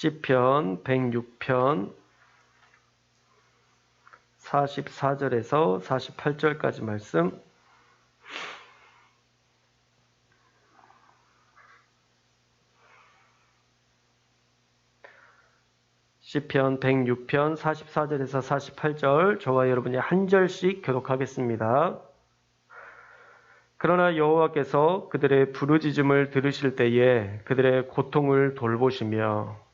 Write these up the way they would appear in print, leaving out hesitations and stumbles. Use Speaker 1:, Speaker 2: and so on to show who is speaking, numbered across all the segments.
Speaker 1: 시편 106편 44절에서 48절까지 말씀. 시편 106편 44절에서 48절, 저와 여러분이 한 절씩 교독하겠습니다. 그러나 여호와께서 그들의 부르짖음을 들으실 때에 그들의 고통을 돌보시며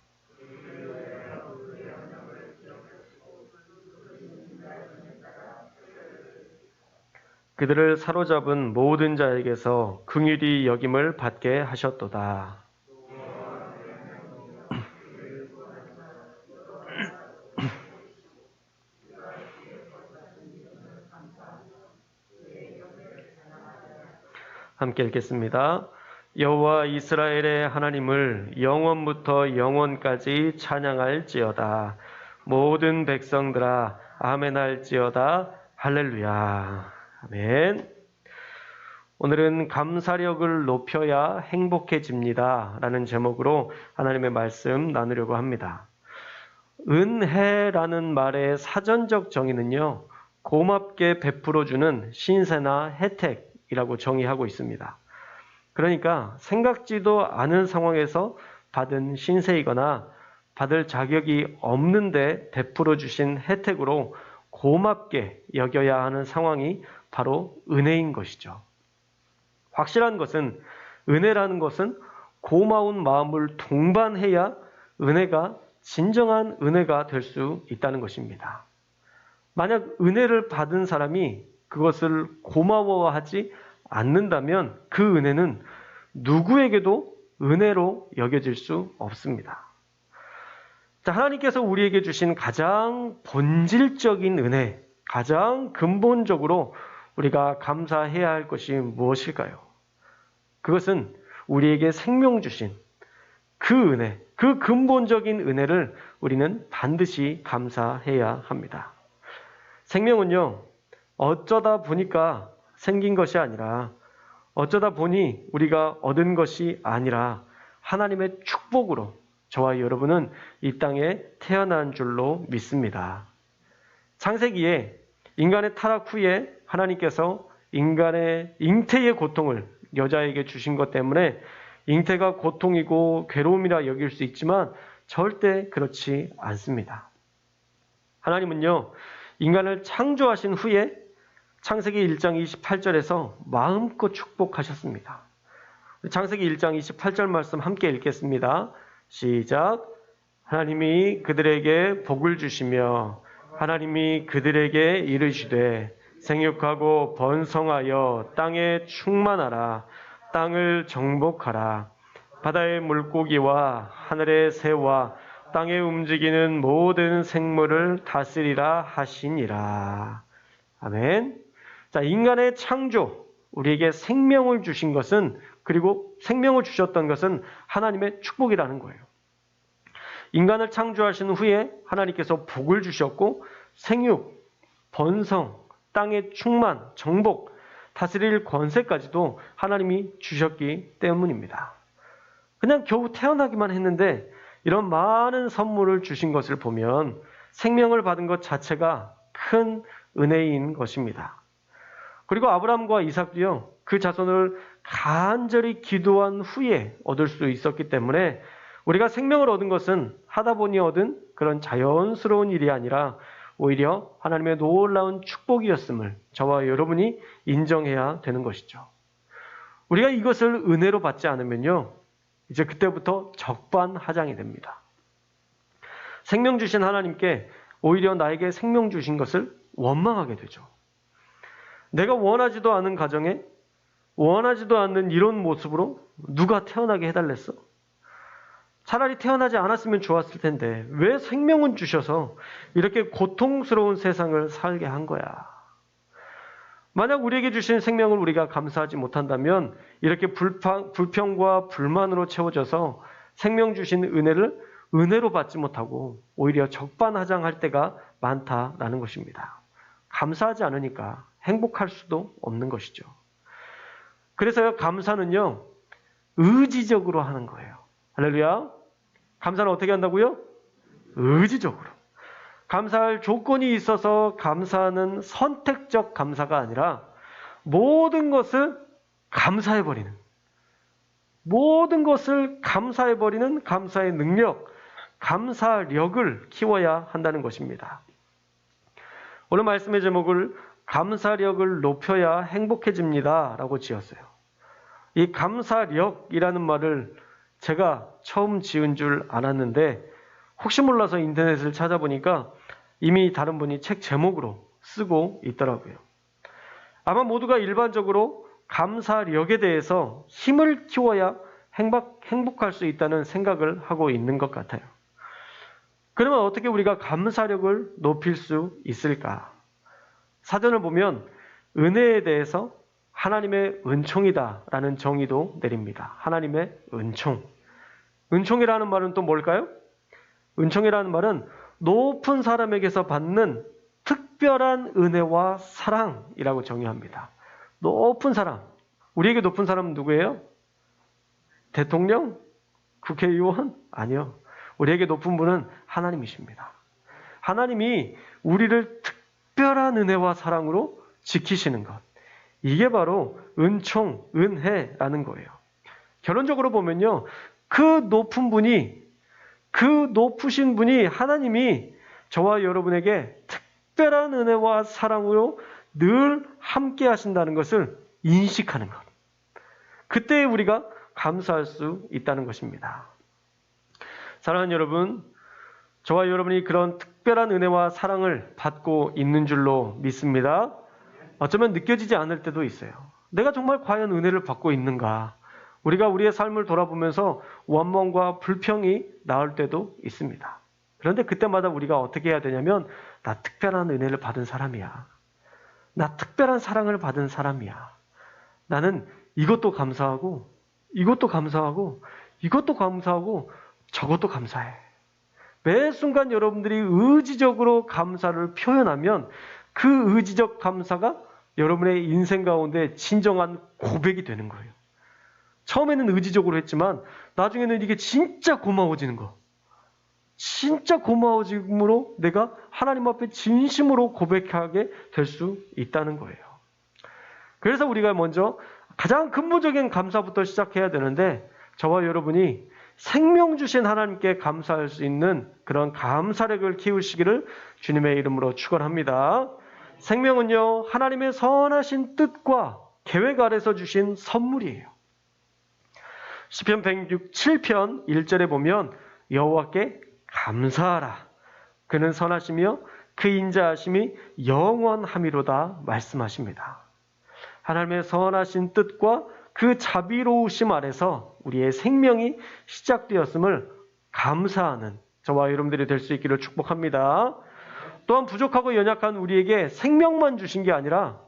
Speaker 1: 그들을 사로잡은 모든 자에게서 긍휼히 여김을 받게 하셨도다. 함께 읽겠습니다. 여호와 이스라엘의 하나님을 영원부터 영원까지 찬양할지어다. 모든 백성들아 아멘할지어다. 할렐루야. 아멘. 오늘은 감사력을 높여야 행복해집니다 라는 제목으로 하나님의 말씀 나누려고 합니다. 은혜라는 말의 사전적 정의는요, 고맙게 베풀어주는 신세나 혜택이라고 정의하고 있습니다. 그러니까 생각지도 않은 상황에서 받은 신세이거나 받을 자격이 없는데 베풀어 주신 혜택으로 고맙게 여겨야 하는 상황이 바로 은혜인 것이죠. 확실한 것은 은혜라는 것은 고마운 마음을 동반해야 은혜가 진정한 은혜가 될 수 있다는 것입니다. 만약 은혜를 받은 사람이 그것을 고마워하지 않는다면 그 은혜는 누구에게도 은혜로 여겨질 수 없습니다. 자, 하나님께서 우리에게 주신 가장 본질적인 은혜, 가장 근본적으로 우리가 감사해야 할 것이 무엇일까요? 그것은 우리에게 생명 주신 그 은혜, 그 근본적인 은혜를 우리는 반드시 감사해야 합니다. 생명은요, 어쩌다 보니까 생긴 것이 아니라, 어쩌다 보니 우리가 얻은 것이 아니라 하나님의 축복으로 저와 여러분은 이 땅에 태어난 줄로 믿습니다. 창세기에 인간의 타락 후에 하나님께서 인간의 잉태의 고통을 여자에게 주신 것 때문에 잉태가 고통이고 괴로움이라 여길 수 있지만 절대 그렇지 않습니다. 하나님은요, 인간을 창조하신 후에 창세기 1장 28절에서 마음껏 축복하셨습니다. 창세기 1장 28절 말씀 함께 읽겠습니다. 시작. 하나님이 그들에게 복을 주시며 하나님이 그들에게 이르시되 생육하고 번성하여 땅에 충만하라. 땅을 정복하라. 바다의 물고기와 하늘의 새와 땅에 움직이는 모든 생물을 다스리라 하시니라. 아멘. 자, 인간의 창조, 우리에게 생명을 주신 것은, 그리고 생명을 주셨던 것은 하나님의 축복이라는 거예요. 인간을 창조하신 후에 하나님께서 복을 주셨고 생육, 번성, 땅의 충만, 정복, 다스릴 권세까지도 하나님이 주셨기 때문입니다. 그냥 겨우 태어나기만 했는데 이런 많은 선물을 주신 것을 보면 생명을 받은 것 자체가 큰 은혜인 것입니다. 그리고 아브라함과 이삭도요, 그 자손을 간절히 기도한 후에 얻을 수 있었기 때문에 우리가 생명을 얻은 것은 하다 보니 얻은 그런 자연스러운 일이 아니라 오히려 하나님의 놀라운 축복이었음을 저와 여러분이 인정해야 되는 것이죠. 우리가 이것을 은혜로 받지 않으면요, 이제 그때부터 적반하장이 됩니다. 생명 주신 하나님께 오히려 나에게 생명 주신 것을 원망하게 되죠. 내가 원하지도 않은 가정에 원하지도 않는 이런 모습으로 누가 태어나게 해달랬어? 차라리 태어나지 않았으면 좋았을 텐데 왜 생명은 주셔서 이렇게 고통스러운 세상을 살게 한 거야? 만약 우리에게 주신 생명을 우리가 감사하지 못한다면 이렇게 불평과 불만으로 채워져서 생명 주신 은혜를 은혜로 받지 못하고 오히려 적반하장할 때가 많다라는 것입니다. 감사하지 않으니까 행복할 수도 없는 것이죠. 그래서 감사는요, 의지적으로 하는 거예요. 할렐루야. 감사는 어떻게 한다고요? 의지적으로. 감사할 조건이 있어서 감사하는 선택적 감사가 아니라 모든 것을 감사해버리는, 모든 것을 감사해버리는 감사의 능력, 감사력을 키워야 한다는 것입니다. 오늘 말씀의 제목을 감사력을 높여야 행복해집니다 라고 지었어요. 이 감사력이라는 말을 제가 처음 지은 줄 알았는데 혹시 몰라서 인터넷을 찾아보니까 이미 다른 분이 책 제목으로 쓰고 있더라고요. 아마 모두가 일반적으로 감사력에 대해서 힘을 키워야 행복할 수 있다는 생각을 하고 있는 것 같아요. 그러면 어떻게 우리가 감사력을 높일 수 있을까? 사전을 보면 은혜에 대해서 하나님의 은총이다라는 정의도 내립니다. 하나님의 은총. 은총이라는 말은 또 뭘까요? 은총이라는 말은 높은 사람에게서 받는 특별한 은혜와 사랑이라고 정의합니다. 높은 사람. 우리에게 높은 사람은 누구예요? 대통령? 국회의원? 아니요. 우리에게 높은 분은 하나님이십니다. 하나님이 우리를 특별한 은혜와 사랑으로 지키시는 것. 이게 바로 은총, 은혜라는 거예요. 결론적으로 보면요. 그 높으신 분이 하나님이 저와 여러분에게 특별한 은혜와 사랑으로 늘 함께 하신다는 것을 인식하는 것. 그때 우리가 감사할 수 있다는 것입니다. 사랑하는 여러분, 저와 여러분이 그런 특별한 은혜와 사랑을 받고 있는 줄로 믿습니다. 어쩌면 느껴지지 않을 때도 있어요. 내가 정말 과연 은혜를 받고 있는가? 우리가 우리의 삶을 돌아보면서 원망과 불평이 나올 때도 있습니다. 그런데 그때마다 우리가 어떻게 해야 되냐면 나 특별한 은혜를 받은 사람이야. 나 특별한 사랑을 받은 사람이야. 나는 이것도 감사하고 이것도 감사하고 이것도 감사하고 저것도 감사해. 매 순간 여러분들이 의지적으로 감사를 표현하면 그 의지적 감사가 여러분의 인생 가운데 진정한 고백이 되는 거예요. 처음에는 의지적으로 했지만 나중에는 이게 진짜 고마워지는 거. 진짜 고마워짐으로 내가 하나님 앞에 진심으로 고백하게 될 수 있다는 거예요. 그래서 우리가 먼저 가장 근본적인 감사부터 시작해야 되는데 저와 여러분이 생명 주신 하나님께 감사할 수 있는 그런 감사력을 키우시기를 주님의 이름으로 축원합니다. 생명은요, 하나님의 선하신 뜻과 계획 아래서 주신 선물이에요. 시편 107편 1절에 보면 여호와께 감사하라. 그는 선하시며 그 인자하심이 영원함이로다 말씀하십니다. 하나님의 선하신 뜻과 그 자비로우심 아래서 우리의 생명이 시작되었음을 감사하는 저와 여러분들이 될 수 있기를 축복합니다. 또한 부족하고 연약한 우리에게 생명만 주신 게 아니라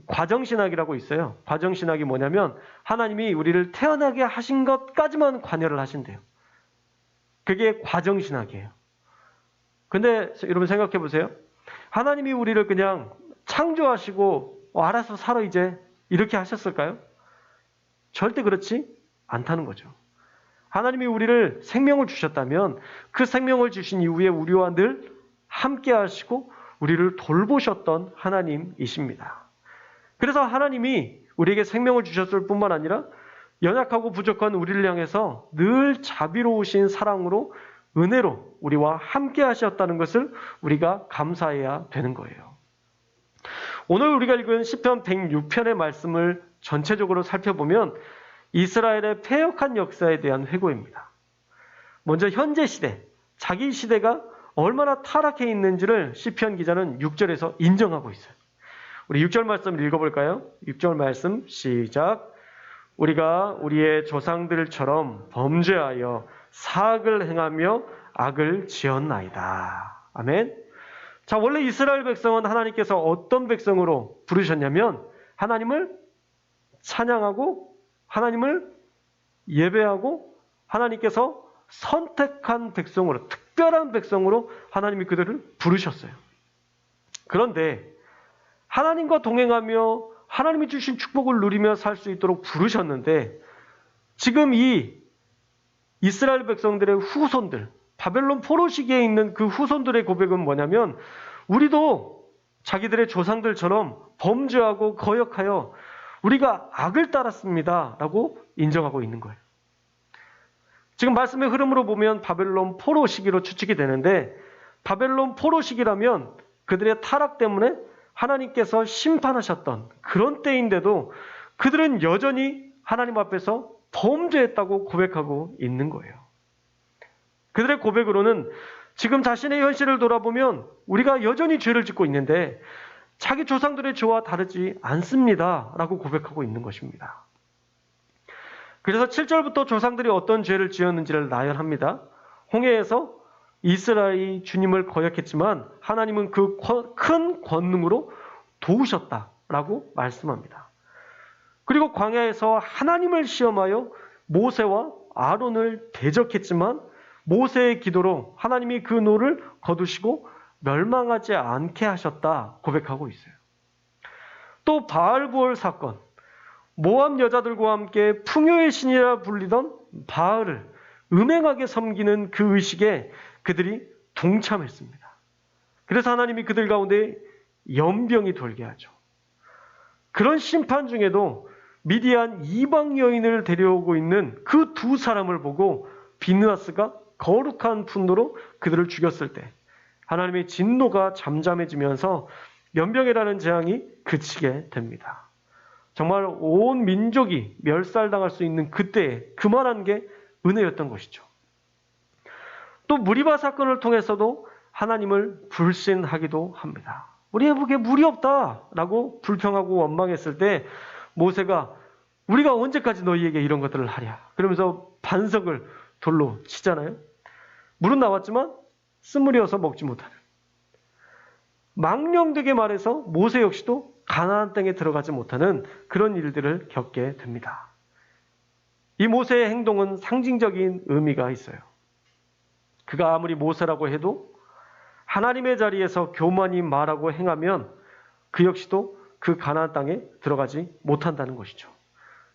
Speaker 1: 과정신학이라고 있어요. 과정신학이 뭐냐면 하나님이 우리를 태어나게 하신 것까지만 관여를 하신대요. 그게 과정신학이에요. 근데 여러분 생각해 보세요. 하나님이 우리를 그냥 창조하시고 알아서 살아 이제 이렇게 하셨을까요? 절대 그렇지 않다는 거죠. 하나님이 우리를 생명을 주셨다면 그 생명을 주신 이후에 우리와 늘 함께 하시고 우리를 돌보셨던 하나님이십니다. 그래서 하나님이 우리에게 생명을 주셨을 뿐만 아니라 연약하고 부족한 우리를 향해서 늘 자비로우신 사랑으로 은혜로 우리와 함께 하셨다는 것을 우리가 감사해야 되는 거예요. 오늘 우리가 읽은 시편 106편의 말씀을 전체적으로 살펴보면 이스라엘의 패역한 역사에 대한 회고입니다. 먼저 현재 시대, 자기 시대가 얼마나 타락해 있는지를 시편 기자는 6절에서 인정하고 있어요. 우리 6절 말씀 읽어볼까요? 6절 말씀 시작. 우리가 우리의 조상들처럼 범죄하여 사악을 행하며 악을 지었나이다. 아멘. 자, 원래 이스라엘 백성은 하나님께서 어떤 백성으로 부르셨냐면 하나님을 찬양하고 하나님을 예배하고 하나님께서 선택한 백성으로, 특별한 백성으로 하나님이 그들을 부르셨어요. 그런데 하나님과 동행하며 하나님이 주신 축복을 누리며 살 수 있도록 부르셨는데 지금 이 이스라엘 백성들의 후손들, 바벨론 포로 시기에 있는 그 후손들의 고백은 뭐냐면 우리도 자기들의 조상들처럼 범죄하고 거역하여 우리가 악을 따랐습니다 라고 인정하고 있는 거예요. 지금 말씀의 흐름으로 보면 바벨론 포로 시기로 추측이 되는데, 바벨론 포로 시기라면 그들의 타락 때문에 하나님께서 심판하셨던 그런 때인데도 그들은 여전히 하나님 앞에서 범죄했다고 고백하고 있는 거예요. 그들의 고백으로는 지금 자신의 현실을 돌아보면 우리가 여전히 죄를 짓고 있는데 자기 조상들의 죄와 다르지 않습니다 라고 고백하고 있는 것입니다. 그래서 7절부터 조상들이 어떤 죄를 지었는지를 나열합니다. 홍해에서 이스라엘이 주님을 거역했지만 하나님은 그 큰 권능으로 도우셨다라고 말씀합니다. 그리고 광야에서 하나님을 시험하여 모세와 아론을 대적했지만 모세의 기도로 하나님이 그 노를 거두시고 멸망하지 않게 하셨다 고백하고 있어요. 또 바알부올 사건, 모압 여자들과 함께 풍요의 신이라 불리던 바알을 음행하게 섬기는 그 의식에 그들이 동참했습니다. 그래서 하나님이 그들 가운데 연병이 돌게 하죠. 그런 심판 중에도 미디안 이방 여인을 데려오고 있는 그 두 사람을 보고 비느하스가 거룩한 분노로 그들을 죽였을 때 하나님의 진노가 잠잠해지면서 연병이라는 재앙이 그치게 됩니다. 정말 온 민족이 멸살당할 수 있는 그때에 그만한 게 은혜였던 것이죠. 또 무리바 사건을 통해서도 하나님을 불신하기도 합니다. 우리가 보기에 물이 없다라고 불평하고 원망했을 때 모세가 우리가 언제까지 너희에게 이런 것들을 하랴 그러면서 반석을 돌로 치잖아요. 물은 나왔지만 쓴물이어서 먹지 못하는, 망령되게 말해서 모세 역시도 가나안 땅에 들어가지 못하는 그런 일들을 겪게 됩니다. 이 모세의 행동은 상징적인 의미가 있어요. 그가 아무리 모세라고 해도 하나님의 자리에서 교만히 말하고 행하면 그 역시도 그 가나안 땅에 들어가지 못한다는 것이죠.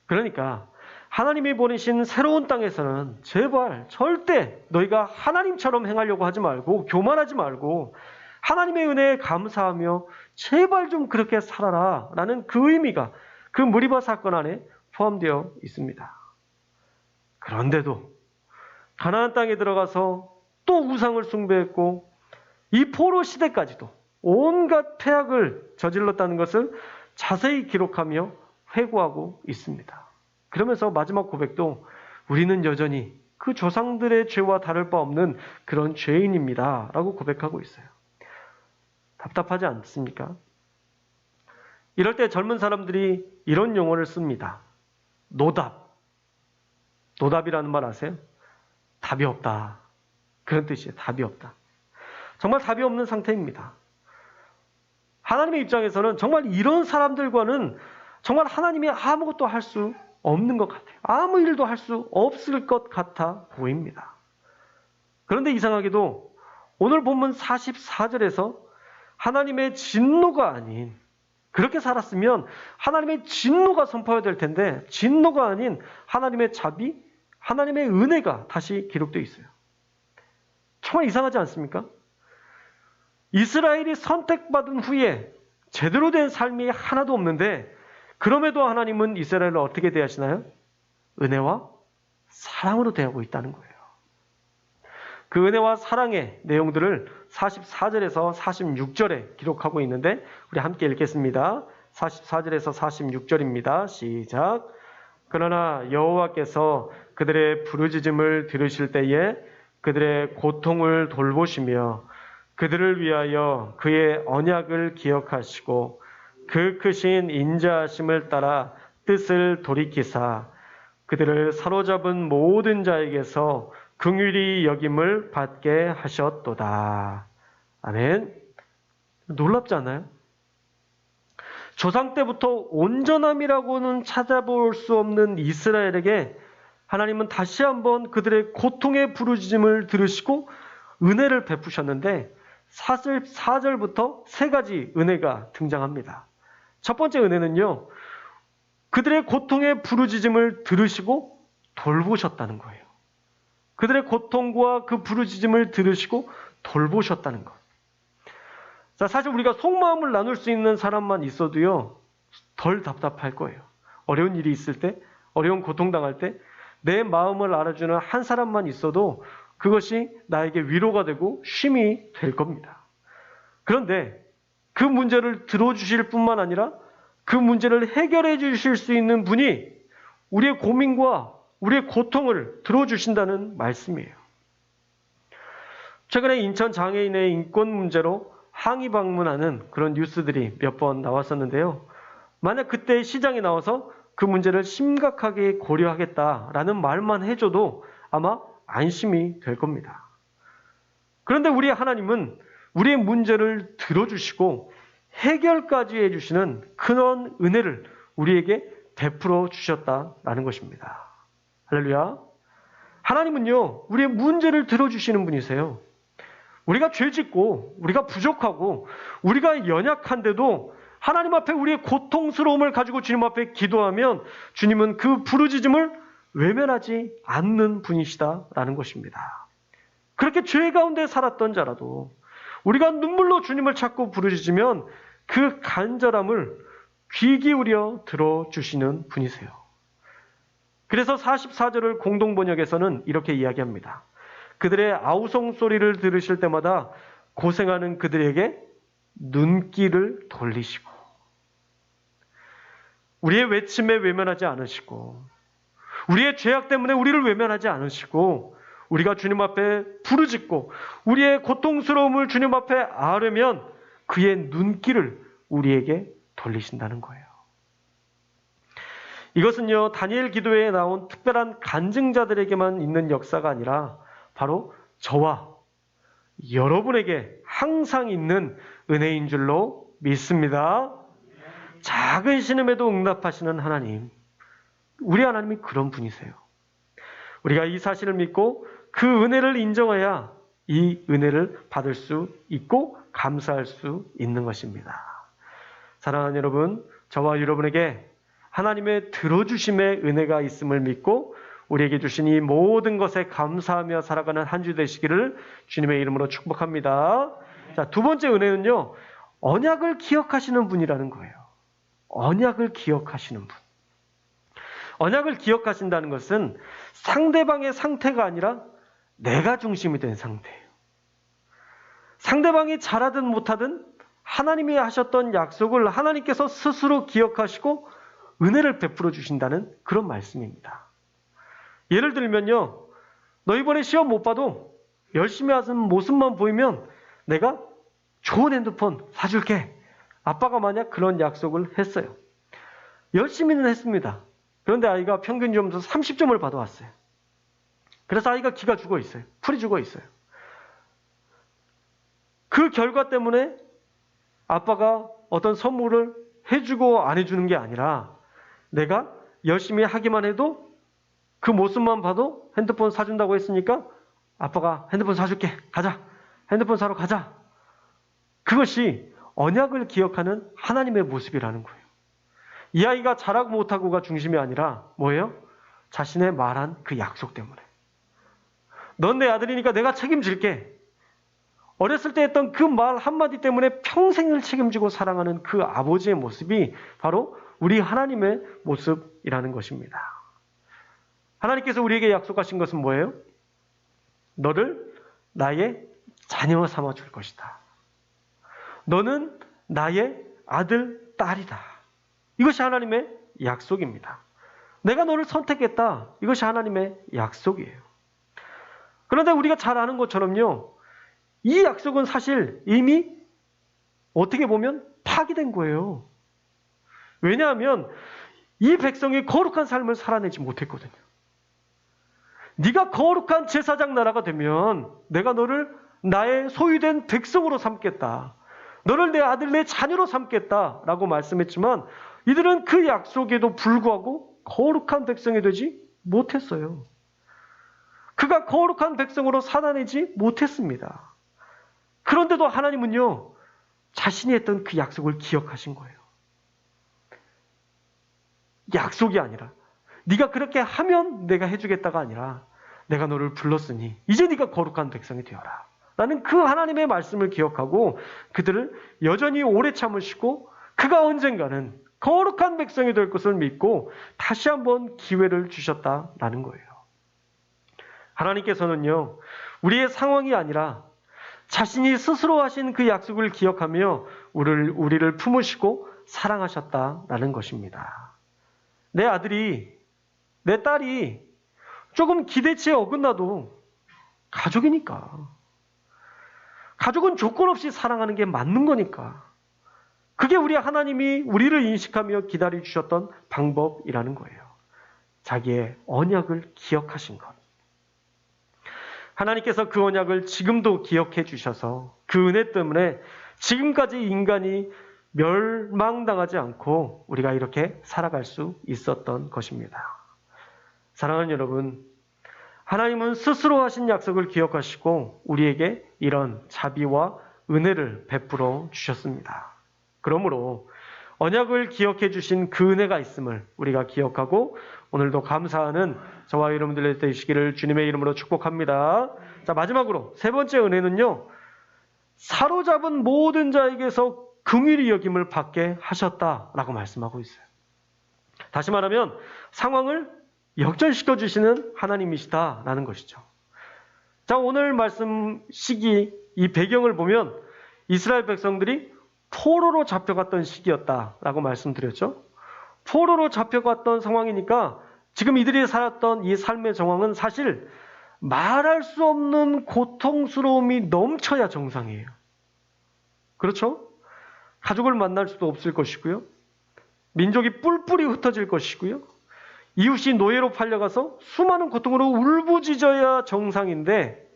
Speaker 1: 그러니까 하나님이 보내신 새로운 땅에서는 제발 절대 너희가 하나님처럼 행하려고 하지 말고 교만하지 말고 하나님의 은혜에 감사하며 제발 좀 그렇게 살아라 라는 그 의미가 그 무리바 사건 안에 포함되어 있습니다. 그런데도 가나안 땅에 들어가서 또 우상을 숭배했고 이 포로 시대까지도 온갖 패악을 저질렀다는 것을 자세히 기록하며 회고하고 있습니다. 그러면서 마지막 고백도 우리는 여전히 그 조상들의 죄와 다를 바 없는 그런 죄인입니다 라고 고백하고 있어요. 답답하지 않습니까? 이럴 때 젊은 사람들이 이런 용어를 씁니다. 노답. 노답이라는 말 아세요? 답이 없다. 그런 뜻이에요. 답이 없다. 정말 답이 없는 상태입니다. 하나님의 입장에서는 정말 이런 사람들과는 정말 하나님이 아무것도 할 수 없는 것 같아요. 아무 일도 할 수 없을 것 같아 보입니다. 그런데 이상하게도 오늘 본문 44절에서 하나님의 진노가 아닌, 그렇게 살았으면 하나님의 진노가 선포해야 될 텐데 진노가 아닌 하나님의 자비, 하나님의 은혜가 다시 기록되어 있어요. 정말 이상하지 않습니까? 이스라엘이 선택받은 후에 제대로 된 삶이 하나도 없는데 그럼에도 하나님은 이스라엘을 어떻게 대하시나요? 은혜와 사랑으로 대하고 있다는 거예요. 그 은혜와 사랑의 내용들을 44절에서 46절에 기록하고 있는데 우리 함께 읽겠습니다. 44절에서 46절입니다. 시작. 그러나 여호와께서 그들의 부르짖음을 들으실 때에 그들의 고통을 돌보시며 그들을 위하여 그의 언약을 기억하시고 그 크신 인자하심을 따라 뜻을 돌이키사 그들을 사로잡은 모든 자에게서 긍휼히 여김을 받게 하셨도다. 아멘. 놀랍지 않아요? 조상 때부터 온전함이라고는 찾아볼 수 없는 이스라엘에게 하나님은 다시 한번 그들의 고통의 부르짖음을 들으시고 은혜를 베푸셨는데 4절부터 세 가지 은혜가 등장합니다. 첫 번째 은혜는요, 그들의 고통의 부르짖음을 들으시고 돌보셨다는 거예요. 그들의 고통과 그 부르짖음을 들으시고 돌보셨다는 것. 자, 사실 우리가 속마음을 나눌 수 있는 사람만 있어도요, 덜 답답할 거예요. 어려운 일이 있을 때, 어려운 고통당할 때, 내 마음을 알아주는 한 사람만 있어도 그것이 나에게 위로가 되고 쉼이 될 겁니다. 그런데 그 문제를 들어주실 뿐만 아니라 그 문제를 해결해 주실 수 있는 분이 우리의 고민과 우리의 고통을 들어주신다는 말씀이에요. 최근에 인천 장애인의 인권 문제로 항의 방문하는 그런 뉴스들이 몇 번 나왔었는데요. 만약 그때 시장에 나와서 그 문제를 심각하게 고려하겠다라는 말만 해줘도 아마 안심이 될 겁니다. 그런데 우리 하나님은 우리의 문제를 들어주시고 해결까지 해주시는 그런 은혜를 우리에게 베풀어 주셨다라는 것입니다. 할렐루야. 하나님은요, 우리의 문제를 들어주시는 분이세요. 우리가 죄짓고 우리가 부족하고 우리가 연약한데도 하나님 앞에 우리의 고통스러움을 가지고 주님 앞에 기도하면 주님은 그 부르짖음을 외면하지 않는 분이시다라는 것입니다. 그렇게 죄 가운데 살았던 자라도 우리가 눈물로 주님을 찾고 부르짖으면 그 간절함을 귀 기울여 들어주시는 분이세요. 그래서 44절을 공동번역에서는 이렇게 이야기합니다. 그들의 아우성 소리를 들으실 때마다 고생하는 그들에게 눈길을 돌리시고 우리의 외침에 외면하지 않으시고 우리의 죄악 때문에 우리를 외면하지 않으시고 우리가 주님 앞에 부르짖고 우리의 고통스러움을 주님 앞에 아뢰면 그의 눈길을 우리에게 돌리신다는 거예요. 이것은요, 다니엘 기도회에 나온 특별한 간증자들에게만 있는 역사가 아니라 바로 저와 여러분에게 항상 있는 은혜인 줄로 믿습니다. 작은 신음에도 응답하시는 하나님, 우리 하나님이 그런 분이세요. 우리가 이 사실을 믿고 그 은혜를 인정해야 이 은혜를 받을 수 있고 감사할 수 있는 것입니다. 사랑하는 여러분, 저와 여러분에게 하나님의 들어주심의 은혜가 있음을 믿고 우리에게 주신 이 모든 것에 감사하며 살아가는 한 주 되시기를 주님의 이름으로 축복합니다. 자, 두 번째 은혜는요, 언약을 기억하시는 분이라는 거예요. 언약을 기억하시는 분. 언약을 기억하신다는 것은 상대방의 상태가 아니라 내가 중심이 된 상태예요. 상대방이 잘하든 못하든 하나님이 하셨던 약속을 하나님께서 스스로 기억하시고 은혜를 베풀어 주신다는 그런 말씀입니다. 예를 들면요, 너 이번에 시험 못 봐도 열심히 하는 모습만 보이면 내가 좋은 핸드폰 사줄게. 아빠가 만약 그런 약속을 했어요. 열심히는 했습니다. 그런데 아이가 평균 점수 30점을 받아왔어요. 그래서 아이가 기가 죽어 있어요. 풀이 죽어 있어요. 그 결과 때문에 아빠가 어떤 선물을 해주고 안 해주는 게 아니라 내가 열심히 하기만 해도 그 모습만 봐도 핸드폰 사준다고 했으니까 아빠가 핸드폰 사줄게. 가자. 핸드폰 사러 가자. 그것이 언약을 기억하는 하나님의 모습이라는 거예요. 이 아이가 잘하고 못하고가 중심이 아니라 뭐예요? 자신의 말한 그 약속 때문에. 넌 내 아들이니까 내가 책임질게. 어렸을 때 했던 그 말 한마디 때문에 평생을 책임지고 사랑하는 그 아버지의 모습이 바로 우리 하나님의 모습이라는 것입니다. 하나님께서 우리에게 약속하신 것은 뭐예요? 너를 나의 자녀 삼아 줄 것이다. 너는 나의 아들, 딸이다. 이것이 하나님의 약속입니다. 내가 너를 선택했다. 이것이 하나님의 약속이에요. 그런데 우리가 잘 아는 것처럼요, 이 약속은 사실 이미 어떻게 보면 파기된 거예요. 왜냐하면 이 백성이 거룩한 삶을 살아내지 못했거든요. 네가 거룩한 제사장 나라가 되면 내가 너를 나의 소유된 백성으로 삼겠다. 너를 내 아들, 내 자녀로 삼겠다라고 말씀했지만 이들은 그 약속에도 불구하고 거룩한 백성이 되지 못했어요. 그가 거룩한 백성으로 살아내지 못했습니다. 그런데도 하나님은요, 자신이 했던 그 약속을 기억하신 거예요. 약속이 아니라 네가 그렇게 하면 내가 해주겠다가 아니라 내가 너를 불렀으니 이제 네가 거룩한 백성이 되어라. 라는 그 하나님의 말씀을 기억하고 그들을 여전히 오래 참으시고 그가 언젠가는 거룩한 백성이 될 것을 믿고 다시 한번 기회를 주셨다라는 거예요. 하나님께서는요, 우리의 상황이 아니라 자신이 스스로 하신 그 약속을 기억하며 우리를 품으시고 사랑하셨다라는 것입니다. 내 아들이, 내 딸이 조금 기대치에 어긋나도 가족이니까. 가족은 조건 없이 사랑하는 게 맞는 거니까. 그게 우리 하나님이 우리를 인식하며 기다려주셨던 방법이라는 거예요. 자기의 언약을 기억하신 것. 하나님께서 그 언약을 지금도 기억해 주셔서 그 은혜 때문에 지금까지 인간이 멸망당하지 않고 우리가 이렇게 살아갈 수 있었던 것입니다. 사랑하는 여러분, 하나님은 스스로 하신 약속을 기억하시고 우리에게 이런 자비와 은혜를 베풀어 주셨습니다. 그러므로 언약을 기억해 주신 그 은혜가 있음을 우리가 기억하고 오늘도 감사하는 저와 여러분들 되시기를 주님의 이름으로 축복합니다. 자, 마지막으로 세 번째 은혜는요, 사로잡은 모든 자에게서 긍휼히 여김을 받게 하셨다라고 말씀하고 있어요. 다시 말하면 상황을 역전시켜 주시는 하나님이시다라는 것이죠. 자, 오늘 말씀 시기 이 배경을 보면 이스라엘 백성들이 포로로 잡혀갔던 시기였다라고 말씀드렸죠. 포로로 잡혀갔던 상황이니까 지금 이들이 살았던 이 삶의 정황은 사실 말할 수 없는 고통스러움이 넘쳐야 정상이에요. 그렇죠? 가족을 만날 수도 없을 것이고요. 민족이 뿔뿔이 흩어질 것이고요. 이웃이 노예로 팔려가서 수많은 고통으로 울부짖어야 정상인데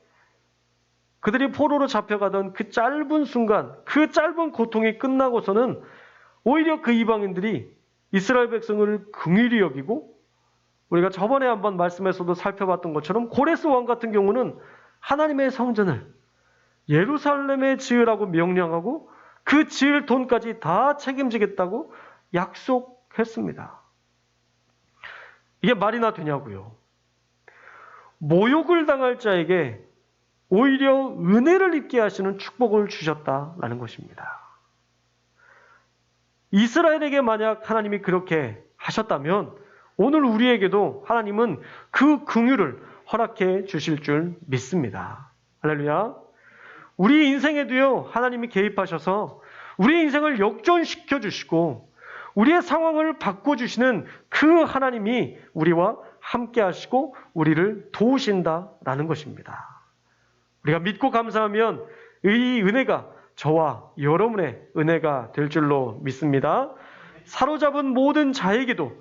Speaker 1: 그들이 포로로 잡혀가던 그 짧은 순간, 그 짧은 고통이 끝나고서는 오히려 그 이방인들이 이스라엘 백성을 긍휼히 여기고 우리가 저번에 한번 말씀에서도 살펴봤던 것처럼 고레스 왕 같은 경우는 하나님의 성전을 예루살렘에 지으라고 명령하고 그 지을 돈까지 다 책임지겠다고 약속했습니다. 이게 말이나 되냐고요. 모욕을 당할 자에게 오히려 은혜를 입게 하시는 축복을 주셨다라는 것입니다. 이스라엘에게 만약 하나님이 그렇게 하셨다면 오늘 우리에게도 하나님은 그 긍휼을 허락해 주실 줄 믿습니다. 할렐루야. 우리 인생에도요, 하나님이 개입하셔서 우리의 인생을 역전시켜 주시고 우리의 상황을 바꿔주시는 그 하나님이 우리와 함께 하시고 우리를 도우신다라는 것입니다. 우리가 믿고 감사하면 이 은혜가 저와 여러분의 은혜가 될 줄로 믿습니다. 사로잡은 모든 자에게도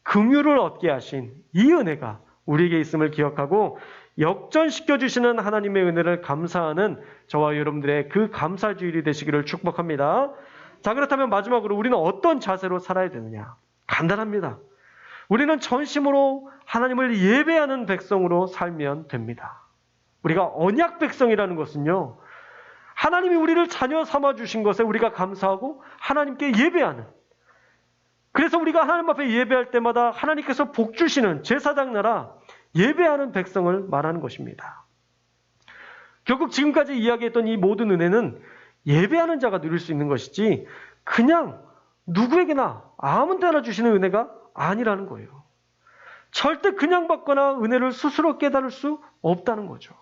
Speaker 1: 긍휼을 얻게 하신 이 은혜가 우리에게 있음을 기억하고 역전시켜 주시는 하나님의 은혜를 감사하는 저와 여러분들의 그 감사주일이 되시기를 축복합니다. 자, 그렇다면 마지막으로 우리는 어떤 자세로 살아야 되느냐? 간단합니다. 우리는 전심으로 하나님을 예배하는 백성으로 살면 됩니다. 우리가 언약 백성이라는 것은요, 하나님이 우리를 자녀 삼아 주신 것에 우리가 감사하고 하나님께 예배하는, 그래서 우리가 하나님 앞에 예배할 때마다 하나님께서 복 주시는 제사장 나라 예배하는 백성을 말하는 것입니다. 결국 지금까지 이야기했던 이 모든 은혜는 예배하는 자가 누릴 수 있는 것이지 그냥 누구에게나 아무 때나 주시는 은혜가 아니라는 거예요. 절대 그냥 받거나 은혜를 스스로 깨달을 수 없다는 거죠.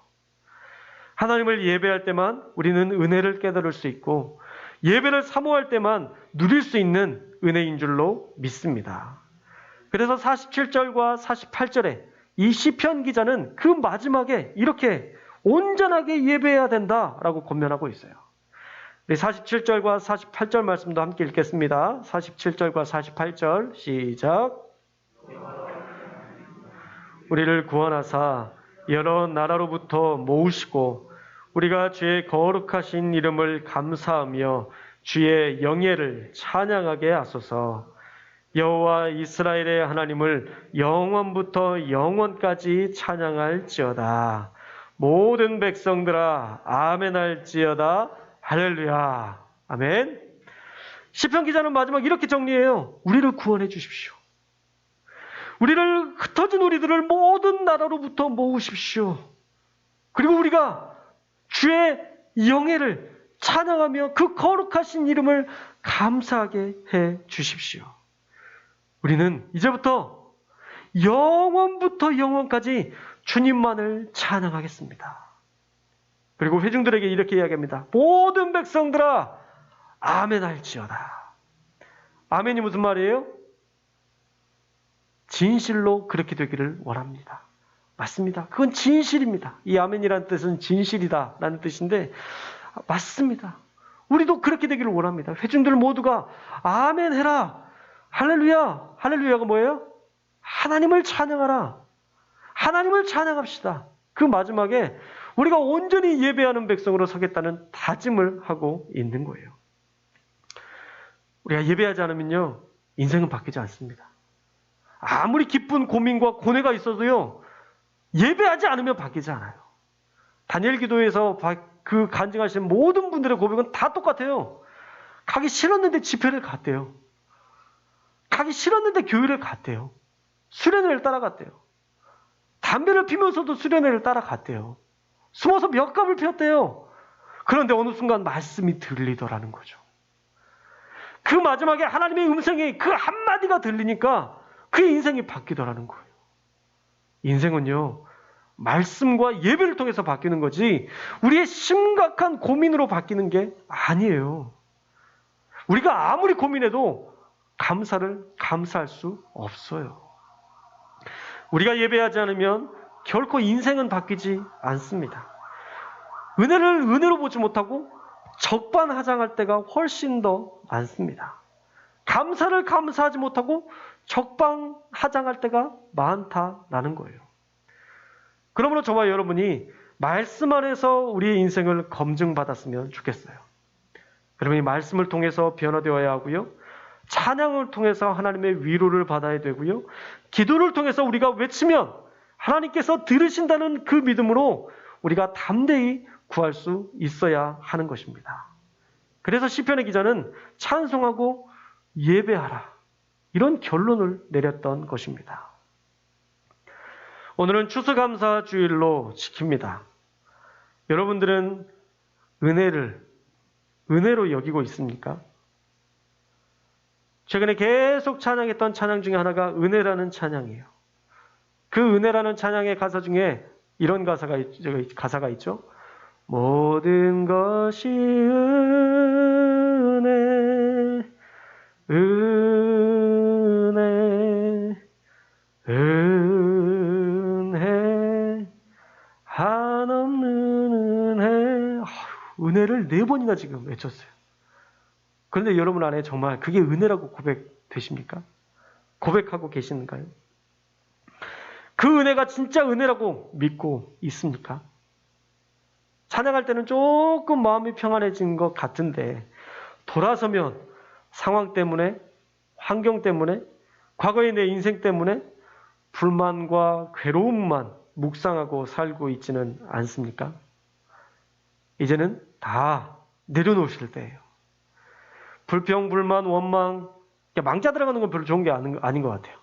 Speaker 1: 하나님을 예배할 때만 우리는 은혜를 깨달을 수 있고 예배를 사모할 때만 누릴 수 있는 은혜인 줄로 믿습니다. 그래서 47절과 48절에 이 시편 기자는 그 마지막에 이렇게 온전하게 예배해야 된다라고 권면하고 있어요. 우리 47절과 48절 말씀도 함께 읽겠습니다. 47절과 48절 시작. 우리를 구원하사 여러 나라로부터 모으시고 우리가 주의 거룩하신 이름을 감사하며 주의 영예를 찬양하게 하소서. 여호와 이스라엘의 하나님을 영원부터 영원까지 찬양할지어다. 모든 백성들아 아멘할지어다. 할렐루야. 아멘. 시편 기자는 마지막 이렇게 정리해요. 우리를 구원해 주십시오. 우리를 흩어진 우리들을 모든 나라로부터 모으십시오. 그리고 우리가 주의 영예를 찬양하며 그 거룩하신 이름을 감사하게 해 주십시오. 우리는 이제부터 영원부터 영원까지 주님만을 찬양하겠습니다. 그리고 회중들에게 이렇게 이야기합니다. 모든 백성들아 아멘 할지어다. 아멘이 무슨 말이에요? 진실로 그렇게 되기를 원합니다. 맞습니다. 그건 진실입니다. 이 아멘이라는 뜻은 진실이다 라는 뜻인데 맞습니다. 우리도 그렇게 되기를 원합니다. 회중들 모두가 아멘 해라. 할렐루야. 할렐루야가 뭐예요? 하나님을 찬양하라. 하나님을 찬양합시다. 그 마지막에 우리가 온전히 예배하는 백성으로 서겠다는 다짐을 하고 있는 거예요. 우리가 예배하지 않으면요, 인생은 바뀌지 않습니다. 아무리 기쁜 고민과 고뇌가 있어도요, 예배하지 않으면 바뀌지 않아요. 다니엘 기도에서 그 간증하신 모든 분들의 고백은 다 똑같아요. 가기 싫었는데 집회를 갔대요. 가기 싫었는데 교회를 갔대요. 수련회를 따라갔대요. 담배를 피면서도 수련회를 따라갔대요. 숨어서 몇 갑을 피웠대요. 그런데 어느 순간 말씀이 들리더라는 거죠. 그 마지막에 하나님의 음성이 그 한마디가 들리니까 그의 인생이 바뀌더라는 거예요. 인생은요, 말씀과 예배를 통해서 바뀌는 거지 우리의 심각한 고민으로 바뀌는 게 아니에요. 우리가 아무리 고민해도 감사할 수 없어요. 우리가 예배하지 않으면 결코 인생은 바뀌지 않습니다. 은혜를 은혜로 보지 못하고 적반하장할 때가 훨씬 더 많습니다. 감사를 감사하지 못하고 적반하장할 때가 많다라는 거예요. 그러므로 저와 여러분이 말씀 안에서 우리의 인생을 검증받았으면 좋겠어요. 여러분이 말씀을 통해서 변화되어야 하고요. 찬양을 통해서 하나님의 위로를 받아야 되고요. 기도를 통해서 우리가 외치면 하나님께서 들으신다는 그 믿음으로 우리가 담대히 구할 수 있어야 하는 것입니다. 그래서 시편의 기자는 찬송하고 예배하라, 이런 결론을 내렸던 것입니다. 오늘은 추수감사 주일로 지킵니다. 여러분들은 은혜를 은혜로 여기고 있습니까? 최근에 계속 찬양했던 찬양 중에 하나가 은혜라는 찬양이에요. 그 은혜라는 찬양의 가사 중에 이런 가사가 있죠. 모든 것이 은혜, 은혜, 은혜, 한없는 은혜. 은혜를 4번이나 지금 외쳤어요. 그런데 여러분 안에 정말 그게 은혜라고 고백되십니까? 고백하고 계시는가요? 그 은혜가 진짜 은혜라고 믿고 있습니까? 찬양할 때는 조금 마음이 평안해진 것 같은데 돌아서면 상황 때문에, 환경 때문에, 과거의 내 인생 때문에 불만과 괴로움만 묵상하고 살고 있지는 않습니까? 이제는 다 내려놓으실 때예요. 불평, 불만, 원망, 망자 들어가는 건 별로 좋은 게 아닌 것 같아요.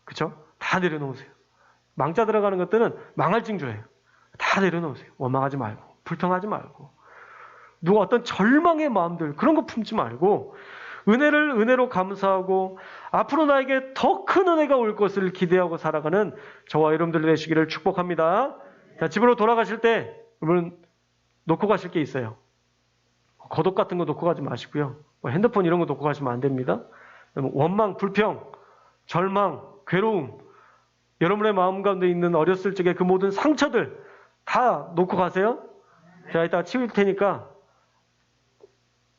Speaker 1: 그렇죠? 다 내려놓으세요. 망자 들어가는 것들은 망할 징조예요. 다 내려놓으세요. 원망하지 말고, 불평하지 말고, 누가 어떤 절망의 마음들 그런 거 품지 말고 은혜를 은혜로 감사하고 앞으로 나에게 더 큰 은혜가 올 것을 기대하고 살아가는 저와 여러분들 되시기를 축복합니다. 자, 집으로 돌아가실 때 여러분 놓고 가실 게 있어요. 겉옷 같은 거 놓고 가지 마시고요. 핸드폰 이런 거 놓고 가시면 안 됩니다. 원망, 불평, 절망, 괴로움, 여러분의 마음 가운데 있는 어렸을 적의 그 모든 상처들 다 놓고 가세요. 제가 이따가 치울 테니까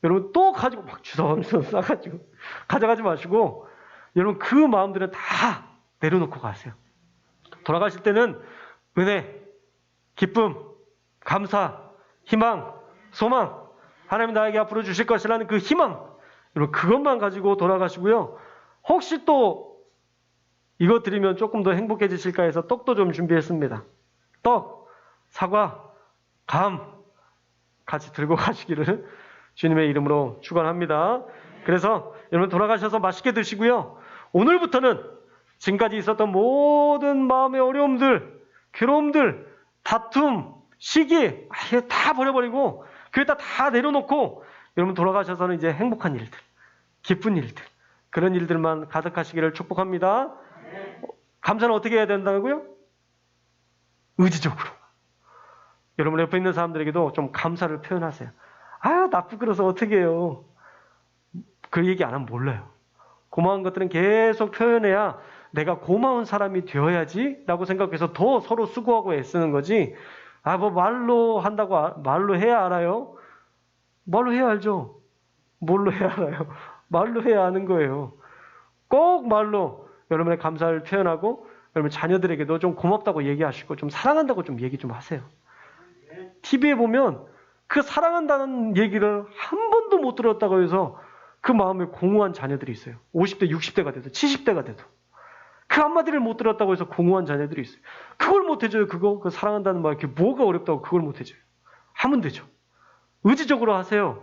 Speaker 1: 여러분 또 가지고 막 주섬주섬 싸가지고 가져가지 마시고 여러분 그 마음들은 다 내려놓고 가세요. 돌아가실 때는 은혜, 기쁨, 감사, 희망, 소망, 하나님 나에게 앞으로 주실 것이라는 그 희망, 여러분 그것만 가지고 돌아가시고요. 혹시 또 이거 드리면 조금 더 행복해지실까 해서 떡도 좀 준비했습니다. 떡, 사과, 감 같이 들고 가시기를 주님의 이름으로 축원합니다. 그래서 여러분 돌아가셔서 맛있게 드시고요. 오늘부터는 지금까지 있었던 모든 마음의 어려움들, 괴로움들, 다툼, 시기 아예 다 버려버리고 그에다 다 내려놓고 여러분 돌아가셔서는 이제 행복한 일들, 기쁜 일들, 그런 일들만 가득하시기를 축복합니다. 감사는 어떻게 해야 된다고요? 의지적으로. 여러분 옆에 있는 사람들에게도 좀 감사를 표현하세요. 아, 나 부끄러워서 어떻게 해요? 그 얘기 안 하면 몰라요. 고마운 것들은 계속 표현해야 내가 고마운 사람이 되어야지 라고 생각해서 더 서로 수고하고 애쓰는 거지. 아, 뭐 말로 한다고 말로 해야 알아요? 말로 해야 알죠. 뭘로 해야 알아요? 말로 해야 아는 거예요. 꼭 말로 여러분의 감사를 표현하고 여러분 자녀들에게도 좀 고맙다고 얘기하시고 좀 사랑한다고 좀 얘기 좀 하세요. TV에 보면 그 사랑한다는 얘기를 한 번도 못 들었다고 해서 그 마음에 공허한 자녀들이 있어요. 50대, 60대가 돼도 70대가 돼도 그 한마디를 못 들었다고 해서 공허한 자녀들이 있어요. 그걸 못 해줘요. 그 사랑한다는 말 그게 뭐가 어렵다고 그걸 못 해줘요. 하면 되죠. 의지적으로 하세요.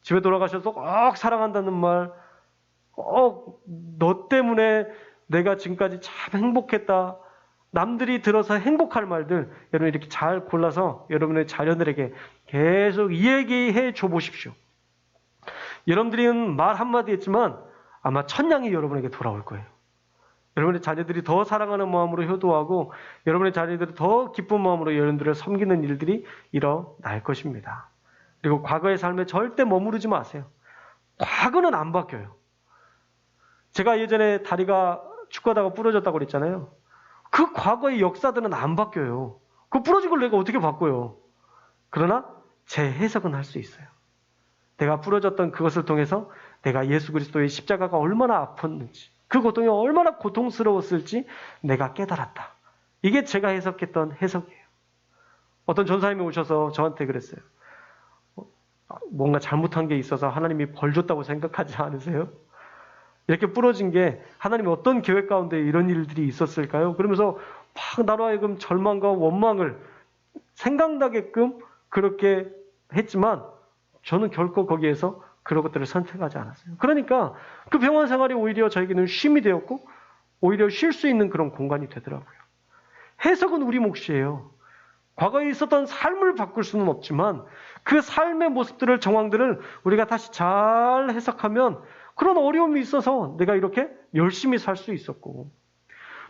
Speaker 1: 집에 돌아가셔서 꼭 사랑한다는 말, 꼭 너 때문에 내가 지금까지 참 행복했다. 남들이 들어서 행복할 말들 여러분 이렇게 잘 골라서 여러분의 자녀들에게 계속 이야기해 줘 보십시오. 여러분들은 말 한마디 했지만 아마 천냥이 여러분에게 돌아올 거예요. 여러분의 자녀들이 더 사랑하는 마음으로 효도하고 여러분의 자녀들이 더 기쁜 마음으로 여러분들을 섬기는 일들이 일어날 것입니다. 그리고 과거의 삶에 절대 머무르지 마세요. 과거는 안 바뀌어요. 제가 예전에 다리가 축구하다가 부러졌다고 그랬잖아요. 그 과거의 역사들은 안 바뀌어요. 그 부러진 걸 내가 어떻게 바꿔요? 그러나 재해석은 할 수 있어요. 내가 부러졌던 그것을 통해서 내가 예수 그리스도의 십자가가 얼마나 아팠는지, 그 고통이 얼마나 고통스러웠을지 내가 깨달았다. 이게 제가 해석했던 해석이에요. 어떤 전사님이 오셔서 저한테 그랬어요. 뭔가 잘못한 게 있어서 하나님이 벌 줬다고 생각하지 않으세요? 이렇게 부러진 게 하나님이 어떤 계획 가운데 이런 일들이 있었을까요? 그러면서 막 나로 하여금 절망과 원망을 생각나게끔 그렇게 했지만 저는 결코 거기에서 그런 것들을 선택하지 않았어요. 그러니까 그 병원 생활이 오히려 저에게는 쉼이 되었고 오히려 쉴 수 있는 그런 공간이 되더라고요. 해석은 우리 몫이에요. 과거에 있었던 삶을 바꿀 수는 없지만 그 삶의 모습들을, 정황들을 우리가 다시 잘 해석하면 그런 어려움이 있어서 내가 이렇게 열심히 살 수 있었고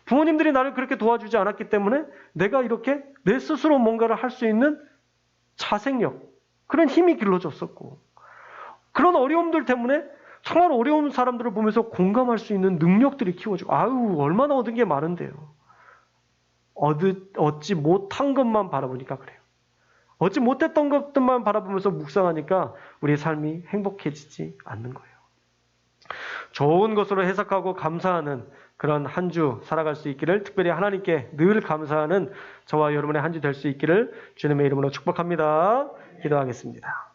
Speaker 1: 부모님들이 나를 그렇게 도와주지 않았기 때문에 내가 이렇게 내 스스로 뭔가를 할 수 있는 자생력, 그런 힘이 길러졌었고 그런 어려움들 때문에 정말 어려운 사람들을 보면서 공감할 수 있는 능력들이 키워지고 아유 얼마나 얻은 게 많은데요. 얻지 못한 것만 바라보니까 그래요. 얻지 못했던 것들만 바라보면서 묵상하니까 우리의 삶이 행복해지지 않는 거예요. 좋은 것으로 해석하고 감사하는 그런 한 주 살아갈 수 있기를, 특별히 하나님께 늘 감사하는 저와 여러분의 한 주 될 수 있기를 주님의 이름으로 축복합니다. 기도하겠습니다.